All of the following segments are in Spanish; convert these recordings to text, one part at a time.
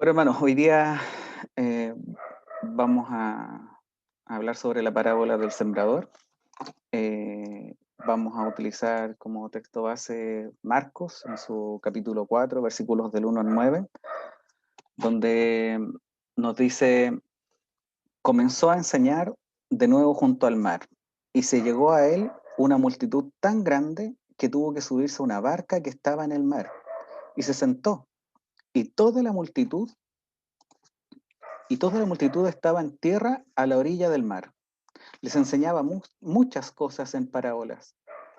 Bueno, hermanos, hoy día eh, vamos a hablar sobre la parábola del sembrador. Vamos a utilizar como texto base Marcos en su capítulo 4, versículos del 1 al 9, donde nos dice, comenzó a enseñar de nuevo junto al mar, y se llegó a él una multitud tan grande que tuvo que subirse a una barca que estaba en el mar, y se sentó, y toda la multitud y toda la multitud estaba en tierra a la orilla del mar. Les enseñaba muchas cosas en parábolas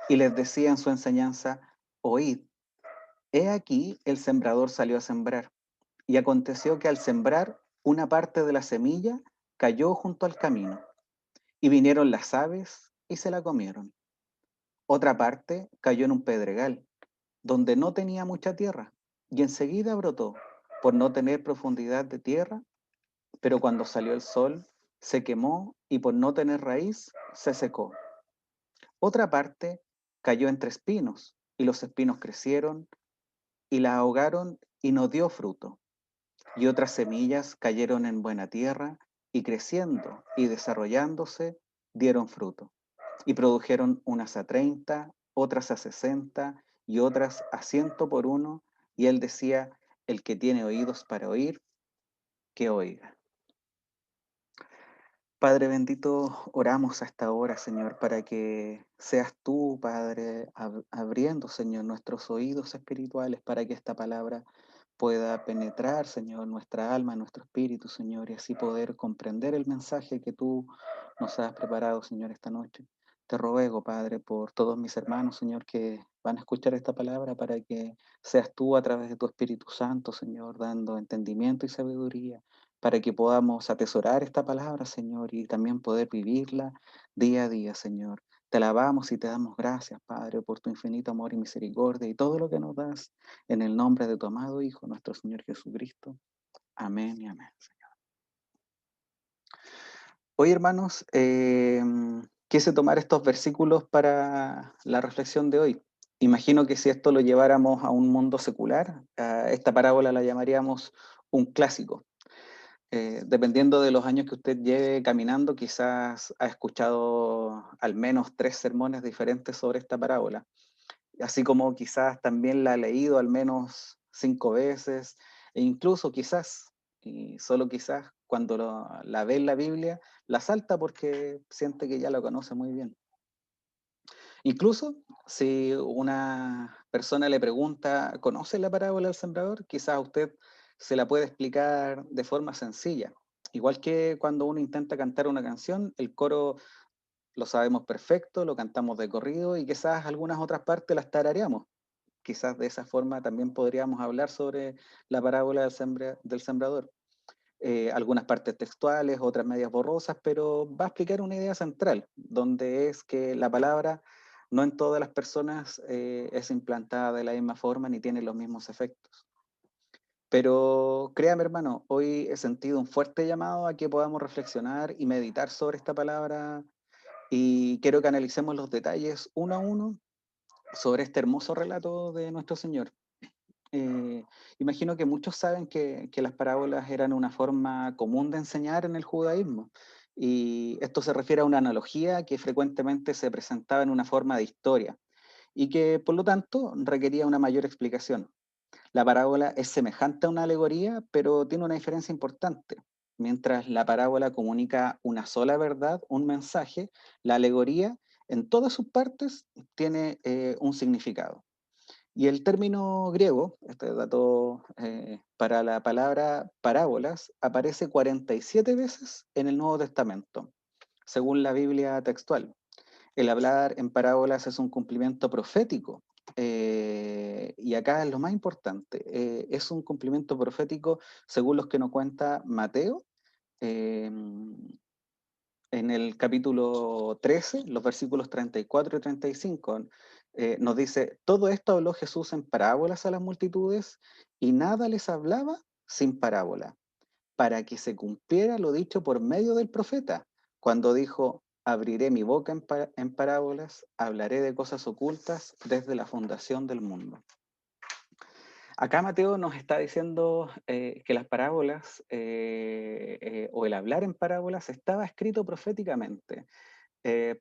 y les decía en su enseñanza, oíd, he aquí el sembrador salió a sembrar. Y aconteció que al sembrar, una parte de la semilla cayó junto al camino, y vinieron las aves y se la comieron. Otra parte cayó en un pedregal, donde no tenía mucha tierra, y enseguida brotó, por no tener profundidad de tierra, pero cuando salió el sol, se quemó y por no tener raíz, se secó. Otra parte cayó entre espinos, y los espinos crecieron y la ahogaron y no dio fruto. Y otras semillas cayeron en buena tierra y creciendo y desarrollándose, dieron fruto. Y produjeron unas a 30, otras a 60 y otras a 100 por uno. Y él decía, el que tiene oídos para oír, que oiga. Padre bendito, oramos a esta hora, Señor, para que seas tú, Padre, abriendo, Señor, nuestros oídos espirituales para que esta palabra pueda penetrar, Señor, nuestra alma, nuestro espíritu, Señor, y así poder comprender el mensaje que tú nos has preparado, Señor, esta noche. Te ruego, Padre, por todos mis hermanos, Señor, que van a escuchar esta palabra para que seas tú a través de tu Espíritu Santo, Señor, dando entendimiento y sabiduría para que podamos atesorar esta palabra, Señor, y también poder vivirla día a día, Señor. Te alabamos y te damos gracias, Padre, por tu infinito amor y misericordia y todo lo que nos das en el nombre de tu amado Hijo, nuestro Señor Jesucristo. Amén y amén, Señor. Hoy, hermanos, quise tomar estos versículos para la reflexión de hoy. Imagino que si esto lo lleváramos a un mundo secular, a esta parábola la llamaríamos un clásico. Dependiendo de los años que usted lleve caminando, quizás ha escuchado al menos 3 sermones diferentes sobre esta parábola, así como quizás también la ha leído al menos 5 veces, e incluso quizás, y solo quizás, cuando la ve en la Biblia, la salta porque siente que ya la conoce muy bien. Incluso si una persona le pregunta, ¿conoce la parábola del sembrador? Quizás usted se la puede explicar de forma sencilla. Igual que cuando uno intenta cantar una canción, el coro lo sabemos perfecto, lo cantamos de corrido y quizás algunas otras partes las tarareamos. Quizás de esa forma también podríamos hablar sobre la parábola del sembrador. Algunas partes textuales, otras medias borrosas, pero va a explicar una idea central, donde es que la palabra no en todas las personas es implantada de la misma forma ni tiene los mismos efectos. Pero créame, hermano, hoy he sentido un fuerte llamado a que podamos reflexionar y meditar sobre esta palabra y quiero que analicemos los detalles uno a uno sobre este hermoso relato de nuestro Señor. Eh, Imagino que muchos saben que las parábolas eran una forma común de enseñar en el judaísmo, y esto se refiere a una analogía que frecuentemente se presentaba en una forma de historia y que por lo tanto requería una mayor explicación. La parábola es semejante a una alegoría, pero tiene una diferencia importante. Mientras la parábola comunica una sola verdad, un mensaje, la alegoría en todas sus partes tiene un significado. Y el término griego, este dato para la palabra parábolas, aparece 47 veces en el Nuevo Testamento, según la Biblia textual. El hablar en parábolas es un cumplimiento profético. Y acá es lo más importante, es un cumplimiento profético según los que nos cuenta Mateo, eh, en el capítulo 13, los versículos 34 y 35, nos dice, todo esto habló Jesús en parábolas a las multitudes y nada les hablaba sin parábola, para que se cumpliera lo dicho por medio del profeta, cuando dijo, abriré mi boca en parábolas, hablaré de cosas ocultas desde la fundación del mundo. Acá Mateo nos está diciendo que las parábolas o el hablar en parábolas estaba escrito proféticamente.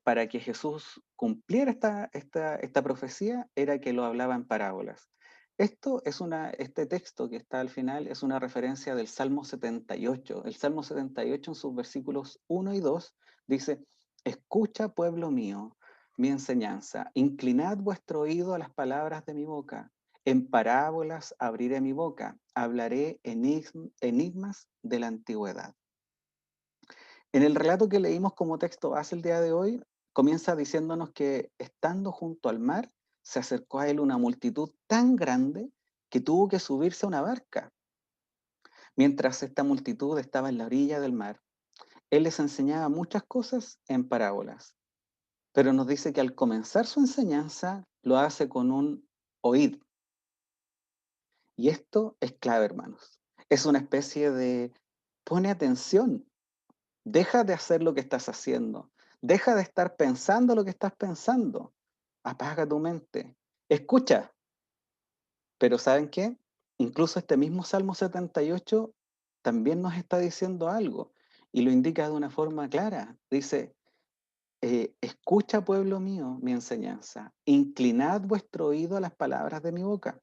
Para que Jesús cumpliera esta profecía era que lo hablaba en parábolas. Este texto que está al final es una referencia del Salmo 78. El Salmo 78 en sus versículos 1 y 2 dice, escucha pueblo mío mi enseñanza, inclinad vuestro oído a las palabras de mi boca. En parábolas abriré mi boca, hablaré enigmas de la antigüedad. En el relato que leímos como texto base el día de hoy, comienza diciéndonos que estando junto al mar, se acercó a él una multitud tan grande que tuvo que subirse a una barca. Mientras esta multitud estaba en la orilla del mar, él les enseñaba muchas cosas en parábolas, pero nos dice que al comenzar su enseñanza lo hace con un oíd. Y esto es clave, hermanos. Es una especie de pone atención. Deja de hacer lo que estás haciendo. Deja de estar pensando lo que estás pensando. Apaga tu mente. Escucha. Pero ¿saben qué? Incluso este mismo Salmo 78 también nos está diciendo algo y lo indica de una forma clara. Dice, escucha pueblo mío mi enseñanza. Inclinad vuestro oído a las palabras de mi boca.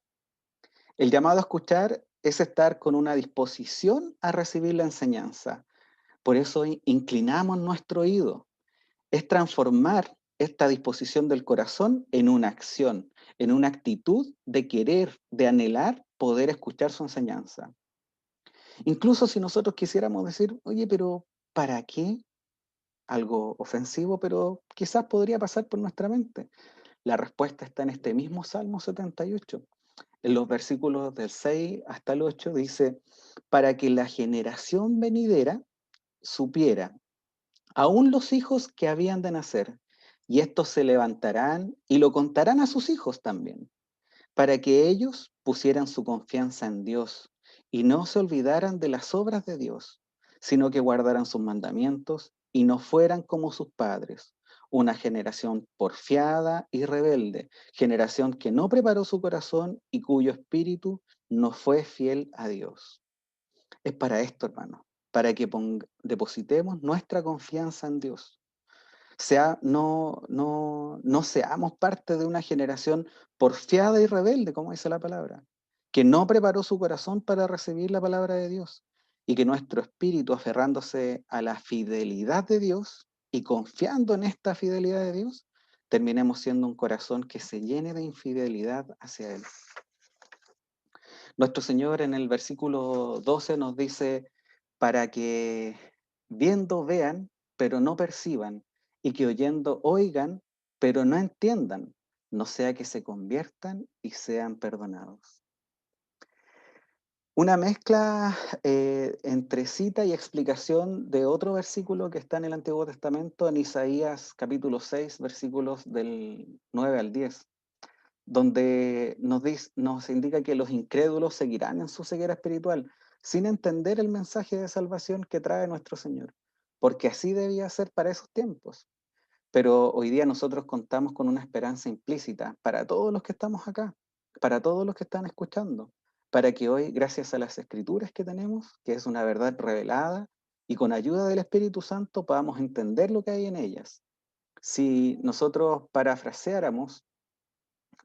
El llamado a escuchar es estar con una disposición a recibir la enseñanza. Por eso inclinamos nuestro oído. Es transformar esta disposición del corazón en una acción, en una actitud de querer, de anhelar poder escuchar su enseñanza. Incluso si nosotros quisiéramos decir, oye, pero ¿para qué? Algo ofensivo, pero quizás podría pasar por nuestra mente. La respuesta está en este mismo Salmo 78. En los versículos del 6 hasta el 8 dice, para que la generación venidera supiera aún los hijos que habían de nacer, y estos se levantarán y lo contarán a sus hijos también, para que ellos pusieran su confianza en Dios y no se olvidaran de las obras de Dios, sino que guardaran sus mandamientos y no fueran como sus padres, una generación porfiada y rebelde, generación que no preparó su corazón y cuyo espíritu no fue fiel a Dios. Es para esto, hermano, para que depositemos nuestra confianza en Dios. No seamos parte de una generación porfiada y rebelde, como dice la palabra, que no preparó su corazón para recibir la palabra de Dios y que nuestro espíritu, aferrándose a la fidelidad de Dios y confiando en esta fidelidad de Dios, terminemos siendo un corazón que se llene de infidelidad hacia Él. Nuestro Señor en el versículo 12 nos dice, para que viendo vean, pero no perciban, y que oyendo oigan, pero no entiendan, no sea que se conviertan y sean perdonados. Una mezcla entre cita y explicación de otro versículo que está en el Antiguo Testamento, en Isaías capítulo 6, versículos del 9 al 10, donde nos indica que los incrédulos seguirán en su ceguera espiritual, sin entender el mensaje de salvación que trae nuestro Señor, porque así debía ser para esos tiempos. Pero hoy día nosotros contamos con una esperanza implícita para todos los que estamos acá, para todos los que están escuchando, para que hoy, gracias a las escrituras que tenemos, que es una verdad revelada, y con ayuda del Espíritu Santo podamos entender lo que hay en ellas. Si nosotros parafraseáramos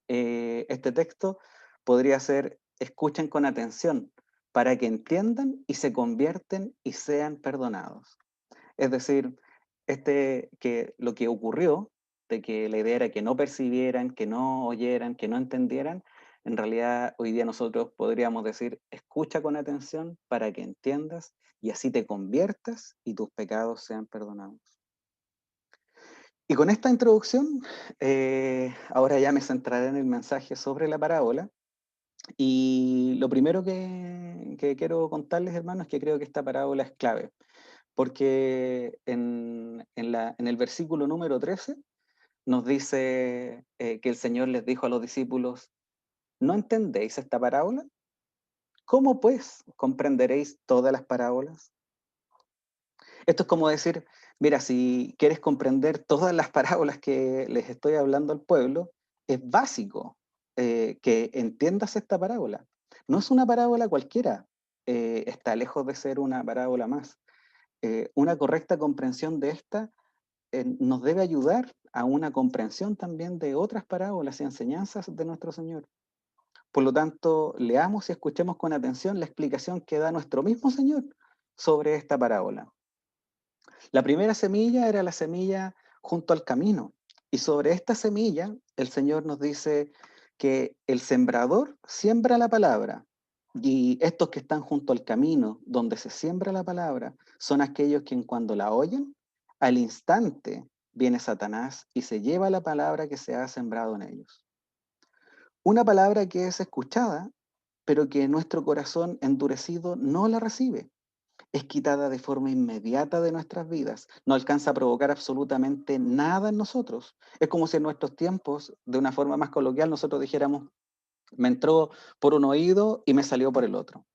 este texto podría ser, escuchen con atención para que entiendan y se convierten y sean perdonados. Es decir, que lo que ocurrió, de que la idea era que no percibieran, que no oyeran, que no entendieran, en realidad hoy día nosotros podríamos decir, escucha con atención para que entiendas y así te conviertas y tus pecados sean perdonados. Y con esta introducción, ahora ya me centraré en el mensaje sobre la parábola. Y lo primero que quiero contarles, hermanos, es que creo que esta parábola es clave, porque en el versículo número 13 nos dice que el Señor les dijo a los discípulos, ¿no entendéis esta parábola? ¿Cómo pues comprenderéis todas las parábolas? Esto es como decir, mira, si quieres comprender todas las parábolas que les estoy hablando al pueblo, es básico que entiendas esta parábola. No es una parábola cualquiera, está lejos de ser una parábola más. Una correcta comprensión de esta nos debe ayudar a una comprensión también de otras parábolas y enseñanzas de nuestro Señor. Por lo tanto, leamos y escuchemos con atención la explicación que da nuestro mismo Señor sobre esta parábola. La primera semilla era la semilla junto al camino. Y sobre esta semilla, el Señor nos dice que el sembrador siembra la palabra. Y estos que están junto al camino, donde se siembra la palabra, son aquellos que cuando la oyen, al instante viene Satanás y se lleva la palabra que se ha sembrado en ellos. Una palabra que es escuchada, pero que nuestro corazón endurecido no la recibe. Es quitada de forma inmediata de nuestras vidas, no alcanza a provocar absolutamente nada en nosotros. Es como si en nuestros tiempos, de una forma más coloquial, nosotros dijéramos, me entró por un oído y me salió por el otro.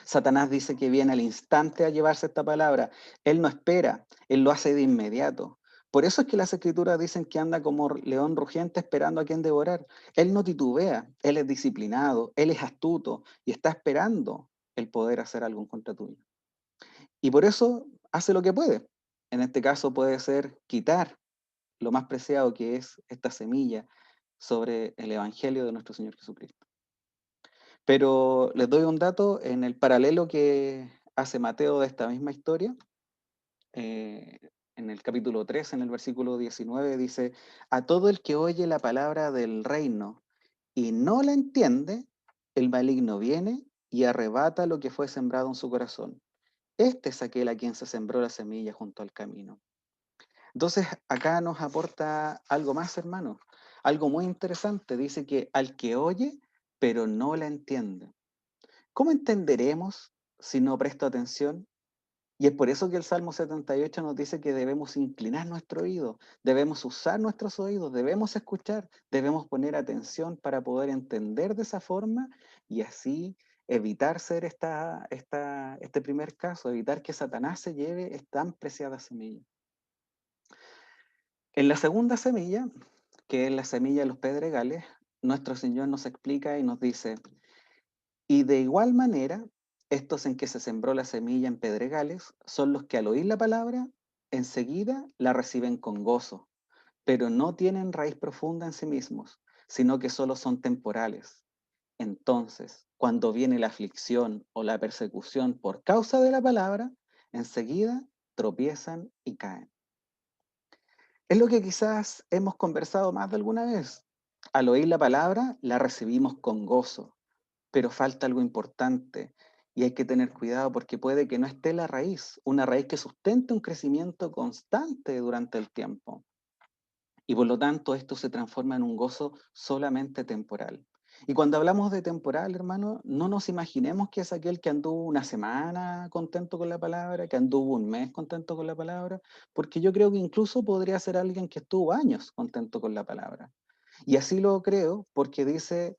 Satanás dice que viene al instante a llevarse esta palabra. Él no espera, él lo hace de inmediato. Por eso es que las escrituras dicen que anda como león rugiente esperando a quien devorar. Él no titubea, él es disciplinado, él es astuto y está esperando el poder hacer algo en contra tuyo. Y por eso hace lo que puede. En este caso puede ser quitar lo más preciado que es esta semilla sobre el Evangelio de nuestro Señor Jesucristo. Pero les doy un dato en el paralelo que hace Mateo de esta misma historia. eh, en el capítulo 3, en el versículo 19, dice, a todo el que oye la palabra del reino y no la entiende, el maligno viene y arrebata lo que fue sembrado en su corazón. Este es aquel a quien se sembró la semilla junto al camino. Entonces, acá nos aporta algo más, hermano, algo muy interesante. Dice que al que oye, pero no la entiende. ¿Cómo entenderemos si no presto atención? Y es por eso que el Salmo 78 nos dice que debemos inclinar nuestro oído, debemos usar nuestros oídos, debemos escuchar, debemos poner atención para poder entender de esa forma y así evitar ser este primer caso, evitar que Satanás se lleve esta tan preciada semilla. En la segunda semilla, que es la semilla de los pedregales, nuestro Señor nos explica y nos dice, y de igual manera, estos en que se sembró la semilla en pedregales son los que al oír la palabra, enseguida la reciben con gozo, pero no tienen raíz profunda en sí mismos, sino que solo son temporales. Entonces, cuando viene la aflicción o la persecución por causa de la palabra, enseguida tropiezan y caen. Es lo que quizás hemos conversado más de alguna vez. Al oír la palabra, la recibimos con gozo, pero falta algo importante y hay que tener cuidado porque puede que no esté la raíz, una raíz que sustente un crecimiento constante durante el tiempo. Y por lo tanto esto se transforma en un gozo solamente temporal. Y cuando hablamos de temporal, hermano, no nos imaginemos que es aquel que anduvo una semana contento con la palabra, que anduvo un mes contento con la palabra, porque yo creo que incluso podría ser alguien que estuvo años contento con la palabra. Y así lo creo porque dice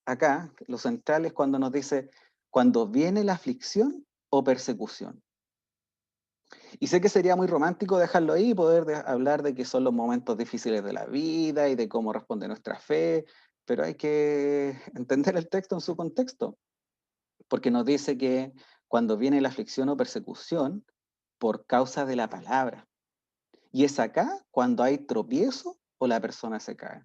acá, lo central es cuando nos dice, cuando viene la aflicción o persecución. Y sé que sería muy romántico dejarlo ahí y poder hablar de que son los momentos difíciles de la vida y de cómo responde nuestra fe, pero hay que entender el texto en su contexto, porque nos dice que cuando viene la aflicción o persecución, por causa de la palabra. Y es acá cuando hay tropiezo o la persona se cae.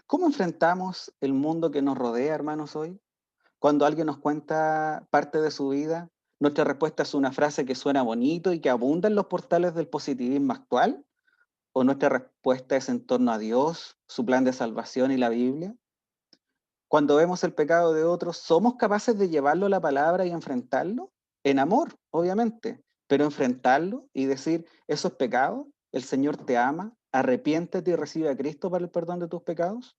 ¿Cómo enfrentamos el mundo que nos rodea, hermanos, hoy? Cuando alguien nos cuenta parte de su vida, nuestra respuesta es una frase que suena bonito y que abunda en los portales del positivismo actual, o nuestra respuesta es en torno a Dios, su plan de salvación y la Biblia. Cuando vemos el pecado de otros, ¿somos capaces de llevarlo a la palabra y enfrentarlo? En amor, obviamente, pero enfrentarlo y decir, eso es pecado, el Señor te ama, arrepiéntete y recibe a Cristo para el perdón de tus pecados.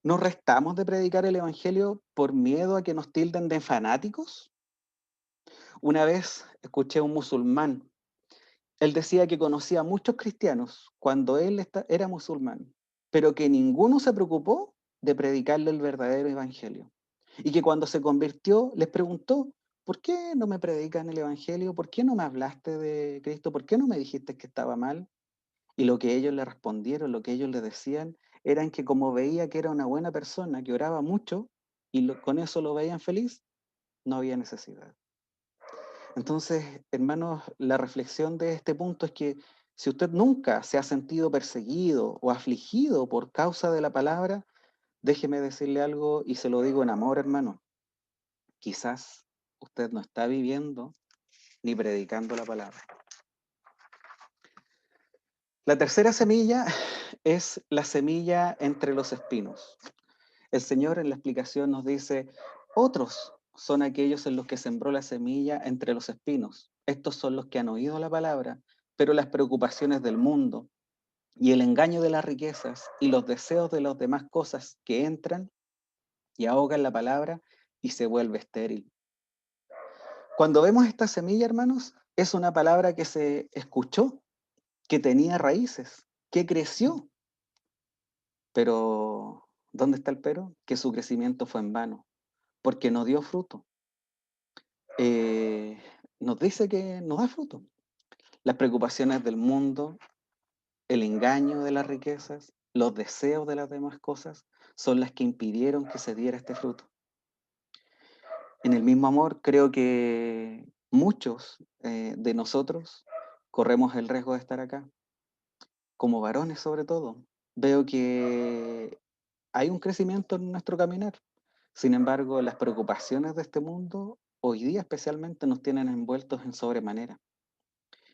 ¿Nos restamos de predicar el Evangelio por miedo a que nos tilden de fanáticos? Una vez escuché a un musulmán. Él decía que conocía a muchos cristianos cuando era musulmán, pero que ninguno se preocupó de predicarle el verdadero evangelio. Y que cuando se convirtió les preguntó, ¿por qué no me predican el evangelio? ¿Por qué no me hablaste de Cristo? ¿Por qué no me dijiste que estaba mal? Y lo que ellos le respondieron, lo que ellos le decían, eran que como veía que era una buena persona, que oraba mucho, y con eso lo veían feliz, no había necesidad. Entonces, hermanos, la reflexión de este punto es que si usted nunca se ha sentido perseguido o afligido por causa de la palabra, déjeme decirle algo y se lo digo en amor, hermano. Quizás usted no está viviendo ni predicando la palabra. La tercera semilla es la semilla entre los espinos. El Señor en la explicación nos dice, otros son aquellos en los que sembró la semilla entre los espinos. Estos son los que han oído la palabra, pero las preocupaciones del mundo y el engaño de las riquezas y los deseos de las demás cosas que entran y ahogan la palabra y se vuelve estéril. Cuando vemos esta semilla, hermanos, es una palabra que se escuchó, que tenía raíces, que creció. Pero, ¿dónde está el pero? Que su crecimiento fue en vano, porque no dio fruto. Eh, Nos dice que no da fruto. Las preocupaciones del mundo, el engaño de las riquezas, los deseos de las demás cosas, son las que impidieron que se diera este fruto. En el mismo amor, creo que muchos de nosotros corremos el riesgo de estar acá, como varones sobre todo. Veo que hay un crecimiento en nuestro caminar. Sin embargo, las preocupaciones de este mundo, hoy día especialmente, nos tienen envueltos en sobremanera.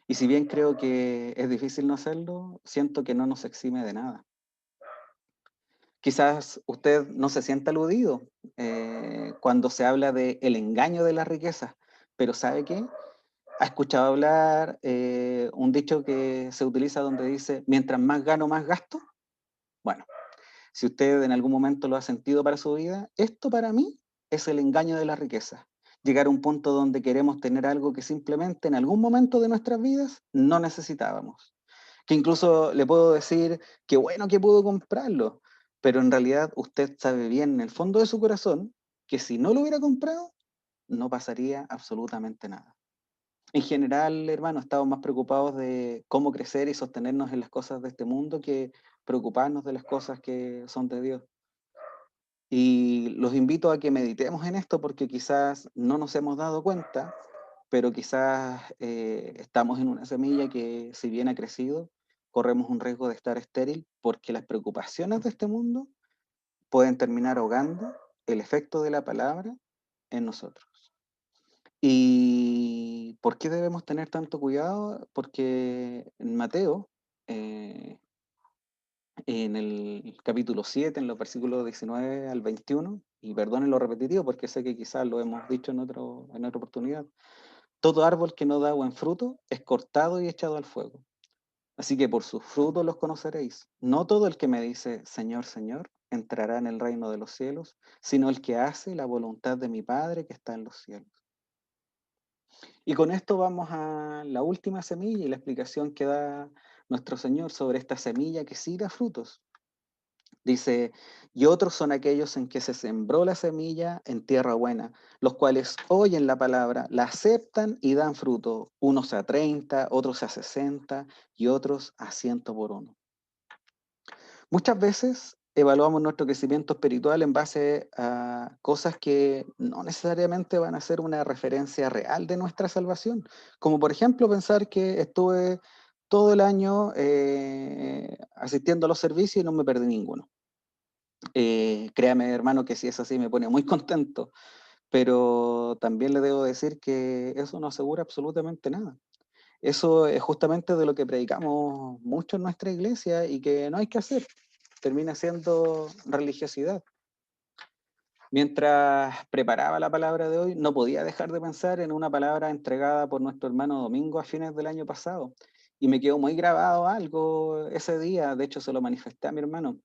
Y si bien creo que es difícil no hacerlo, siento que no nos exime de nada. Quizás usted no se sienta aludido cuando se habla de el engaño de las riquezas, pero ¿sabe qué? ¿Ha escuchado hablar un dicho que se utiliza donde dice, mientras más gano, más gasto? Bueno, si usted en algún momento lo ha sentido para su vida, esto para mí es el engaño de la riqueza. Llegar a un punto donde queremos tener algo que simplemente en algún momento de nuestras vidas no necesitábamos. Que incluso le puedo decir que bueno que pudo comprarlo, pero en realidad usted sabe bien en el fondo de su corazón que si no lo hubiera comprado, no pasaría absolutamente nada. En general, hermano, estamos más preocupados de cómo crecer y sostenernos en las cosas de este mundo que preocuparnos de las cosas que son de Dios. Y los invito a que meditemos en esto porque quizás no nos hemos dado cuenta, pero quizás estamos en una semilla que si bien ha crecido, corremos un riesgo de estar estéril porque las preocupaciones de este mundo pueden terminar ahogando el efecto de la palabra en nosotros. ¿Y por qué debemos tener tanto cuidado? Porque en Mateo, eh, en el capítulo 7, en los versículos 19 al 21, y perdonen lo repetitivo porque sé que quizás lo hemos dicho en otra oportunidad, todo árbol que no da buen fruto es cortado y echado al fuego. Así que por sus frutos los conoceréis. No todo el que me dice, Señor, Señor, entrará en el reino de los cielos, sino el que hace la voluntad de mi Padre que está en los cielos. Y con esto vamos a la última semilla y la explicación que da nuestro Señor sobre esta semilla que sí da frutos. Dice, y otros son aquellos en que se sembró la semilla en tierra buena, los cuales oyen la palabra, la aceptan y dan fruto, unos a 30, otros a 60 y otros a 100 por uno. Muchas veces evaluamos nuestro crecimiento espiritual en base a cosas que no necesariamente van a ser una referencia real de nuestra salvación, como por ejemplo pensar que estuve todo el año asistiendo a los servicios y no me perdí ninguno. Créame, hermano, que si es así me pone muy contento, pero también le debo decir que eso no asegura absolutamente nada. Eso es justamente de lo que predicamos mucho en nuestra iglesia y que no hay que hacer. Termina siendo religiosidad. Mientras preparaba la palabra de hoy, no podía dejar de pensar en una palabra entregada por nuestro hermano Domingo a fines del año pasado. Y me quedó muy grabado algo ese día, de hecho se lo manifesté a mi hermano,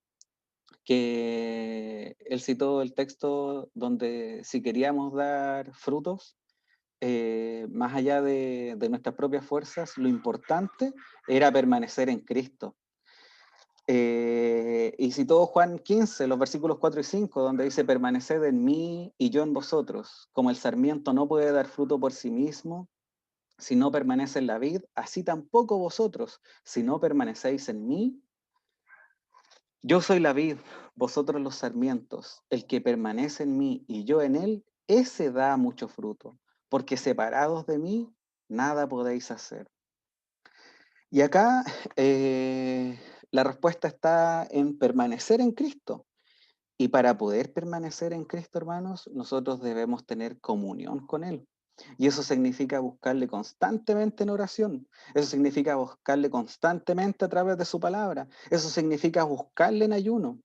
que él citó el texto donde si queríamos dar frutos, más allá de nuestras propias fuerzas, lo importante era permanecer en Cristo. Y citó Juan 15, los versículos 4 y 5, donde dice, permaneced en mí y yo en vosotros. Como el sarmiento no puede dar fruto por sí mismo, si no permanece en la vid, así tampoco vosotros, si no permanecéis en mí, Yo soy la vid, vosotros los sarmientos. El que permanece en mí y yo en él, ese da mucho fruto, porque separados de mí, nada podéis hacer. Y acá la respuesta está en permanecer en Cristo. Y para poder permanecer en Cristo, hermanos, nosotros debemos tener comunión con Él. Y eso significa buscarle constantemente en oración. Eso significa buscarle constantemente a través de su palabra. Eso significa buscarle en ayuno.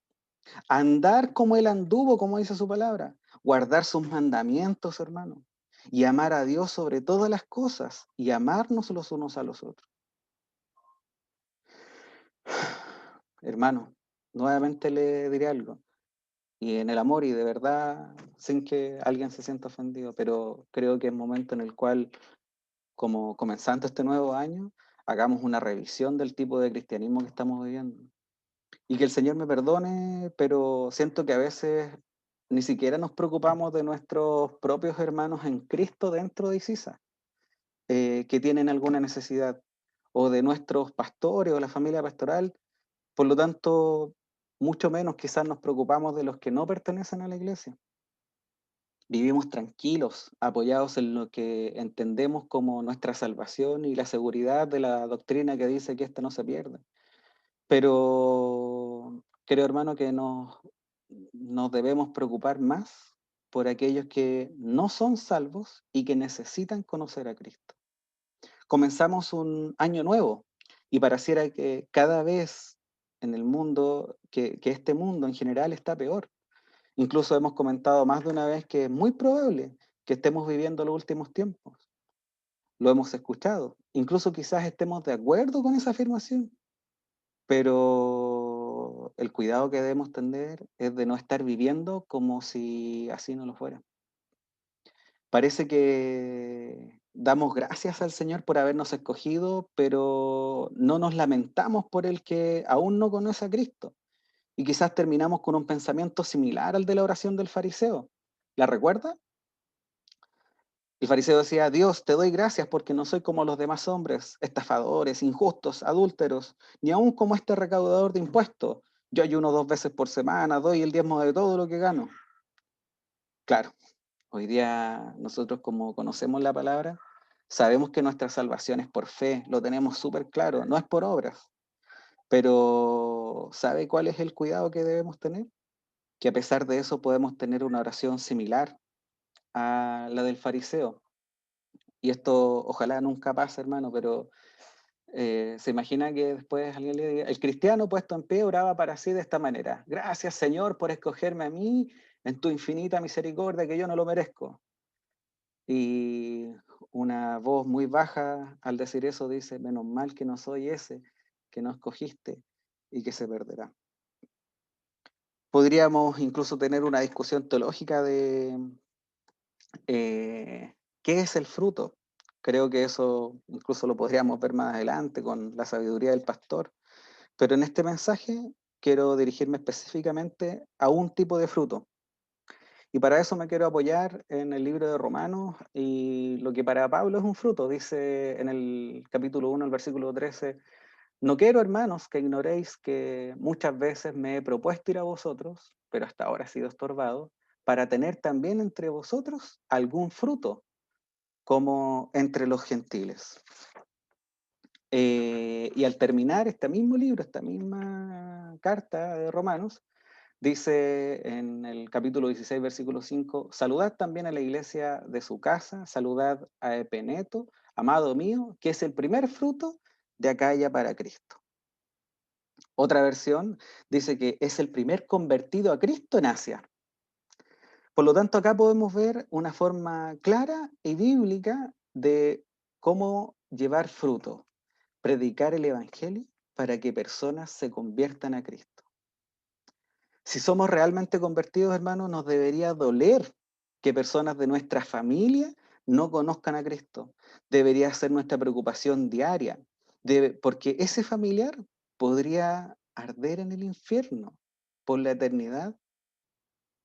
Andar como Él anduvo, como dice su palabra. Guardar sus mandamientos, hermano. Y amar a Dios sobre todas las cosas. Y amarnos los unos a los otros. Hermano, nuevamente le diré algo. Y en el amor y de verdad, sin que alguien se sienta ofendido, pero creo que es momento en el cual, como comenzando este nuevo año, hagamos una revisión del tipo de cristianismo que estamos viviendo. Y que el Señor me perdone, pero siento que a veces ni siquiera nos preocupamos de nuestros propios hermanos en Cristo dentro de ICISA, que tienen alguna necesidad, o de nuestros pastores o la familia pastoral. Por lo tanto, mucho menos quizás nos preocupamos de los que no pertenecen a la iglesia. Vivimos tranquilos, apoyados en lo que entendemos como nuestra salvación y la seguridad de la doctrina que dice que ésta no se pierde. Pero creo, hermano, que nos debemos preocupar más por aquellos que no son salvos y que necesitan conocer a Cristo. Comenzamos un año nuevo y pareciera que cada vez en el mundo, que este mundo en general está peor. Incluso hemos comentado más de una vez que es muy probable que estemos viviendo los últimos tiempos. Lo hemos escuchado. Incluso quizás estemos de acuerdo con esa afirmación, pero el cuidado que debemos tener es de no estar viviendo como si así no lo fuera. Parece que damos gracias al Señor por habernos escogido, pero no nos lamentamos por el que aún no conoce a Cristo. Y quizás terminamos con un pensamiento similar al de la oración del fariseo. ¿La recuerda? El fariseo decía: Dios, te doy gracias porque no soy como los demás hombres, estafadores, injustos, adúlteros, ni aun como este recaudador de impuestos. Yo ayuno 2 veces por semana, doy el diezmo de todo lo que gano. Claro, hoy día nosotros, como conocemos la palabra, sabemos que nuestra salvación es por fe, lo tenemos súper claro, no es por obras. Pero ¿sabe cuál es el cuidado que debemos tener? Que a pesar de eso podemos tener una oración similar a la del fariseo. Y esto ojalá nunca pase, hermano, pero se imagina que después alguien le diga: el cristiano puesto en pie oraba para sí de esta manera: gracias, Señor, por escogerme a mí en tu infinita misericordia, que yo no lo merezco. Y una voz muy baja al decir eso dice: menos mal que no soy ese que no escogiste y que se perderá. Podríamos incluso tener una discusión teológica de qué es el fruto. Creo que eso incluso lo podríamos ver más adelante con la sabiduría del pastor. Pero en este mensaje quiero dirigirme específicamente a un tipo de fruto. Y para eso me quiero apoyar en el libro de Romanos y lo que para Pablo es un fruto. Dice en el capítulo 1, el versículo 13: no quiero, hermanos, que ignoréis que muchas veces me he propuesto ir a vosotros, pero hasta ahora he sido estorbado, para tener también entre vosotros algún fruto, como entre los gentiles. Y al terminar este mismo libro, esta misma carta de Romanos, dice en el capítulo 16, versículo 5: saludad también a la iglesia de su casa, saludad a Epeneto, amado mío, que es el primer fruto de Acaya para Cristo. Otra versión dice que es el primer convertido a Cristo en Asia. Por lo tanto, acá podemos ver una forma clara y bíblica de cómo llevar fruto, predicar el Evangelio para que personas se conviertan a Cristo. Si somos realmente convertidos, hermanos, nos debería doler que personas de nuestra familia no conozcan a Cristo. Debería ser nuestra preocupación diaria, porque ese familiar podría arder en el infierno por la eternidad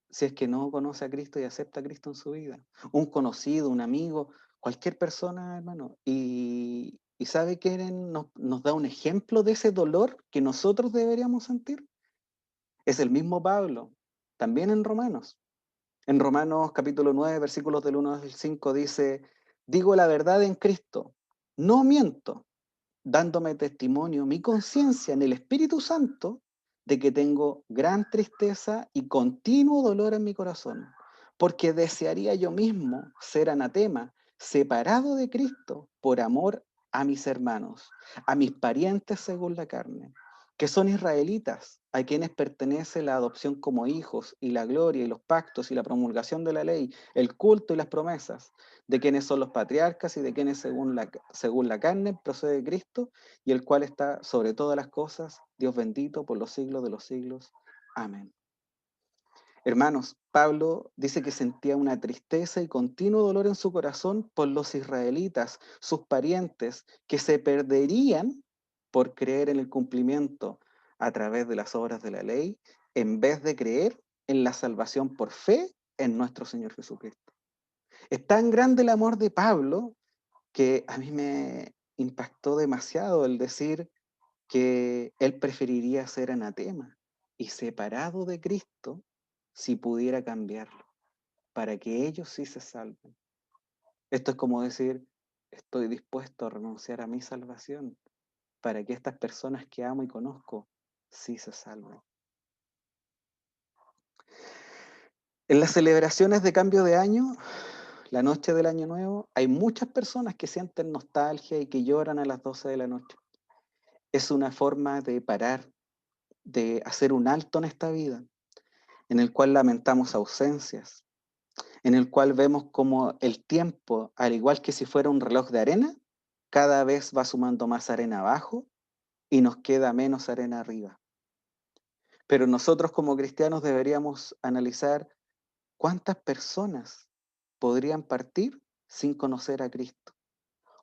si es que no conoce a Cristo y acepta a Cristo en su vida. Un conocido, un amigo, cualquier persona, hermano. Y ¿sabe qué nos da un ejemplo de ese dolor que nosotros deberíamos sentir? Es el mismo Pablo, también en Romanos. En Romanos capítulo 9, versículos del 1 al 5 dice, digo la verdad en Cristo, no miento, dándome testimonio mi conciencia en el Espíritu Santo de que tengo gran tristeza y continuo dolor en mi corazón, porque desearía yo mismo ser anatema, separado de Cristo, por amor a mis hermanos, a mis parientes según la carne, que son israelitas, a quienes pertenece la adopción como hijos y la gloria y los pactos y la promulgación de la ley, el culto y las promesas, de quienes son los patriarcas y de quienes según la carne procede Cristo, y el cual está sobre todas las cosas, Dios bendito por los siglos de los siglos. Amén. Hermanos, Pablo dice que sentía una tristeza y continuo dolor en su corazón por los israelitas, sus parientes, que se perderían por creer en el cumplimiento a través de las obras de la ley, en vez de creer en la salvación por fe en nuestro Señor Jesucristo. Es tan grande el amor de Pablo que a mí me impactó demasiado el decir que él preferiría ser anatema y separado de Cristo si pudiera cambiarlo, para que ellos sí se salven. Esto es como decir, estoy dispuesto a renunciar a mi salvación para que estas personas que amo y conozco sí se salven. En las celebraciones de cambio de año, la noche del año nuevo, hay muchas personas que sienten nostalgia y que lloran a las 12 de la noche. Es una forma de parar, de hacer un alto en esta vida, en el cual lamentamos ausencias, en el cual vemos como el tiempo, al igual que si fuera un reloj de arena, cada vez va sumando más arena abajo y nos queda menos arena arriba. Pero nosotros como cristianos deberíamos analizar cuántas personas podrían partir sin conocer a Cristo,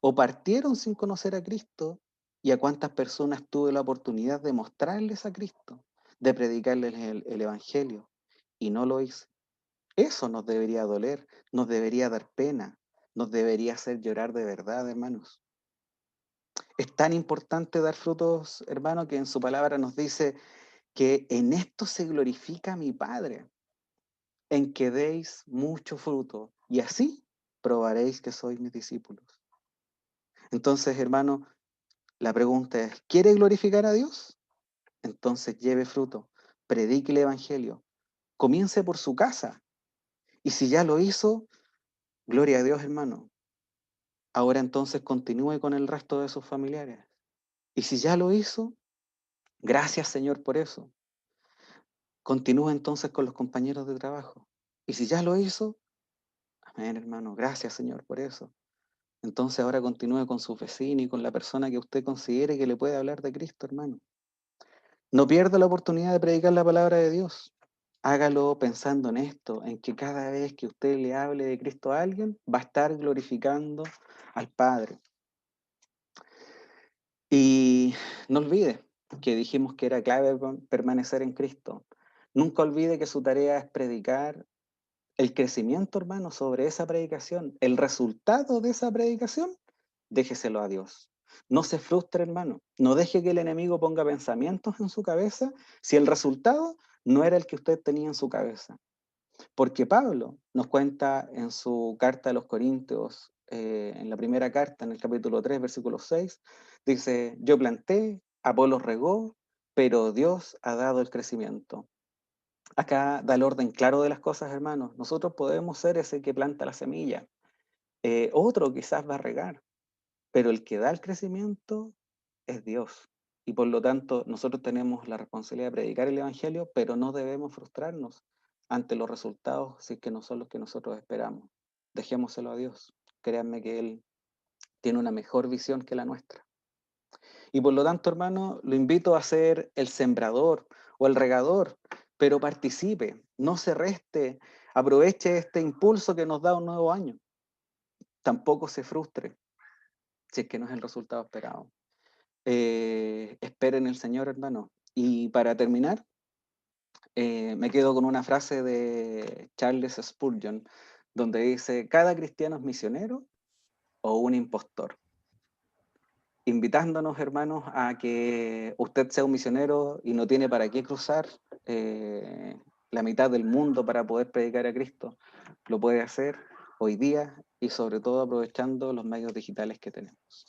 o partieron sin conocer a Cristo, y a cuántas personas tuve la oportunidad de mostrarles a Cristo, de predicarles el Evangelio, y no lo hice. Eso nos debería doler, nos debería dar pena, nos debería hacer llorar de verdad, hermanos. Es tan importante dar frutos, hermano, que en su palabra nos dice que en esto se glorifica mi Padre, en que deis mucho fruto, y así probaréis que sois mis discípulos. Entonces, hermano, la pregunta es, ¿quiere glorificar a Dios? Entonces lleve fruto, predique el Evangelio, comience por su casa, y si ya lo hizo, gloria a Dios, hermano. Ahora entonces continúe con el resto de sus familiares. Y si ya lo hizo, gracias Señor por eso. Continúe entonces con los compañeros de trabajo. Y si ya lo hizo, amén hermano, gracias Señor por eso. Entonces ahora continúe con su vecino y con la persona que usted considere que le puede hablar de Cristo, hermano. No pierda la oportunidad de predicar la palabra de Dios. Hágalo pensando en esto, en que cada vez que usted le hable de Cristo a alguien, va a estar glorificando al Padre. Y no olvide que dijimos que era clave permanecer en Cristo. Nunca olvide que su tarea es predicar el crecimiento, hermano, sobre esa predicación. El resultado de esa predicación, déjeselo a Dios. No se frustre, hermano. No deje que el enemigo ponga pensamientos en su cabeza si el resultado no era el que usted tenía en su cabeza. Porque Pablo nos cuenta en su carta a los Corintios, en la primera carta, en el capítulo 3, versículo 6, dice, yo planté, Apolo regó, pero Dios ha dado el crecimiento. Acá da el orden claro de las cosas, hermanos. Nosotros podemos ser ese que planta la semilla. Otro quizás va a regar, pero el que da el crecimiento es Dios. Y por lo tanto, nosotros tenemos la responsabilidad de predicar el Evangelio, pero no debemos frustrarnos ante los resultados si es que no son los que nosotros esperamos. Dejémoselo a Dios. Créanme que Él tiene una mejor visión que la nuestra. Y por lo tanto, hermano, lo invito a ser el sembrador o el regador, pero participe, no se reste, aproveche este impulso que nos da un nuevo año. Tampoco se frustre si es que no es el resultado esperado. Esperen el Señor, hermano. Y para terminar, me quedo con una frase de Charles Spurgeon, donde dice, cada cristiano es misionero o un impostor. Invitándonos, hermanos, a que usted sea un misionero y no tiene para qué cruzar la mitad del mundo para poder predicar a Cristo, lo puede hacer hoy día y sobre todo aprovechando los medios digitales que tenemos.